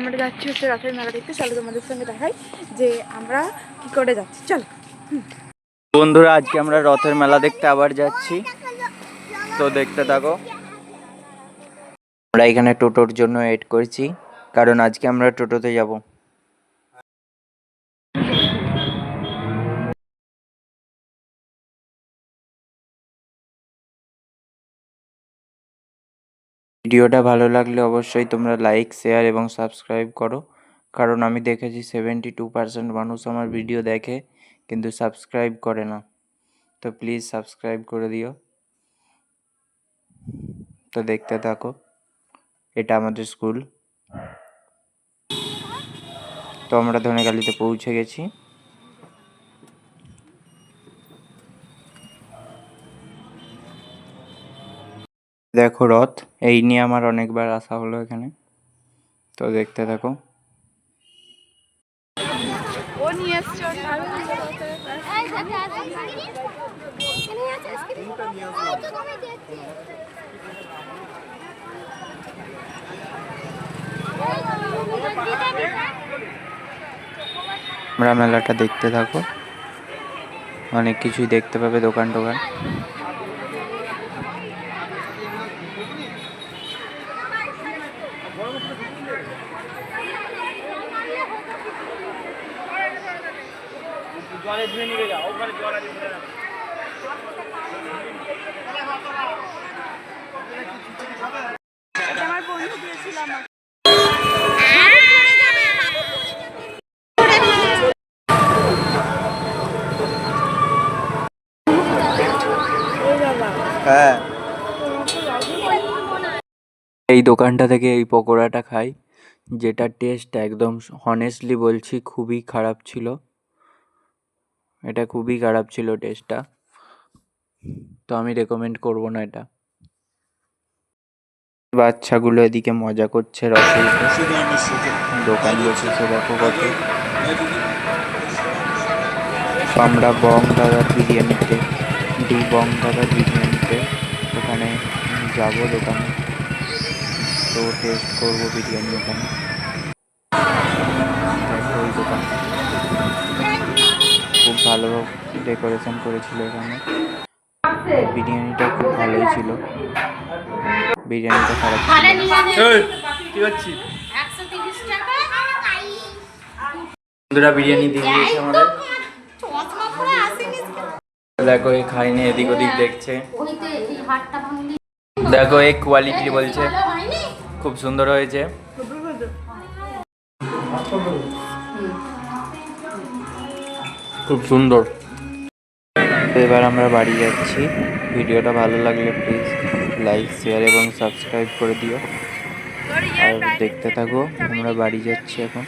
আমরা যাচ্ছি হচ্ছে রথের মেলা দেখতে। চলো তোমাদের সঙ্গে দেখাই যে আমরা কি করে যাচ্ছি। চলো বন্ধুরা, আজকে আমরা রথের মেলা দেখতে আবার যাচ্ছি, তো দেখতে থাকো। আমরা এখানে টোটোর জন্য ওয়েট করছি, কারণ আজকে আমরা টোটোতে যাব। ভিডিওটা ভালো লাগলে অবশ্যই তোমরা লাইক, শেয়ার এবং সাবস্ক্রাইব করো, কারণ আমি দেখেছি 72% মানুষ আমার ভিডিও দেখে কিন্তু সাবস্ক্রাইব করে না, তো প্লিজ সাবস্ক্রাইব করে দিও। তো দেখতে থাকো, এটা আমাদের স্কুল। তো আমরা ধনেখালিতে পৌঁছে গেছি। দেখো রথ, এই নিয়ে আমার অনেকবার আসা হলো এখানে, তো দেখতে থাকো। ও নিয়ে এসছে আমরা মেলাটা দেখতে থাকো, অনেক কিছুই দেখতে পাবে, দোকান টোকান। আমার বন্ধু দিয়েছিলাম। হ্যাঁ, এই দোকানটা থেকে এই পকোড়াটা খাই, যেটা টেস্ট একদম হনেস্টলি বলছি খুবই খারাপ ছিল। এটা খুবই খারাপ ছিল টেস্টটা, তো আমি রেকমেন্ড করব না এটা। বাচ্চাগুলো এদিকে মজা করছে রথের দোকান বসেছে, দেখো কত। আমরা বং দাদার বিরিয়ানিতে ওখানে যাব দোকানে, তো টেস্ট করবো বিরিয়ানি ওখানে। দেখো ওই দোকান খুব ভালো ডেকোরেশন করেছিল এখানে, বিরিয়ানিটা খুব ভালোই ছিল, বিরিয়ানিটা খারাপ ছিল। বন্ধুরা বিরিয়ানি দিয়ে দিয়েছে আমাদের, দেখো এই খাইনি, এদিক ওদিক দেখছে। দেখো এই কোয়ালিটি বলছে খুব সুন্দর হয়েছে। খুব সুন্দর। এবার আমরা বাড়ি যাচ্ছি। ভিডিওটা ভালো লাগলে প্লিজ লাইক, শেয়ার এবং সাবস্ক্রাইব করে দিও, আর দেখতে থাকো। আমরা বাড়ি যাচ্ছি এখন।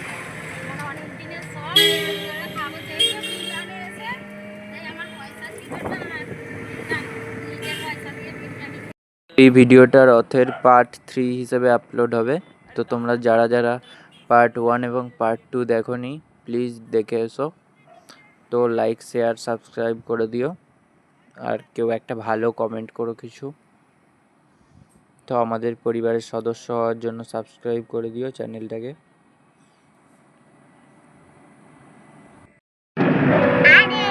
এই ভিডিওটা রথের পার্ট 3 হিসেবে আপলোড হবে, তো তোমরা যারা যারা পার্ট 1 এবং পার্ট 2 দেখোনি প্লিজ দেখে এসো। তো লাইক, শেয়ার, সাবস্ক্রাইব করে দিও, আর কেউ একটা ভালো কমেন্ট করো কিছু। তো আমাদের পরিবারের সদস্য হওয়ার জন্য সাবস্ক্রাইব করে দিও চ্যানেলটাকে। Mommy,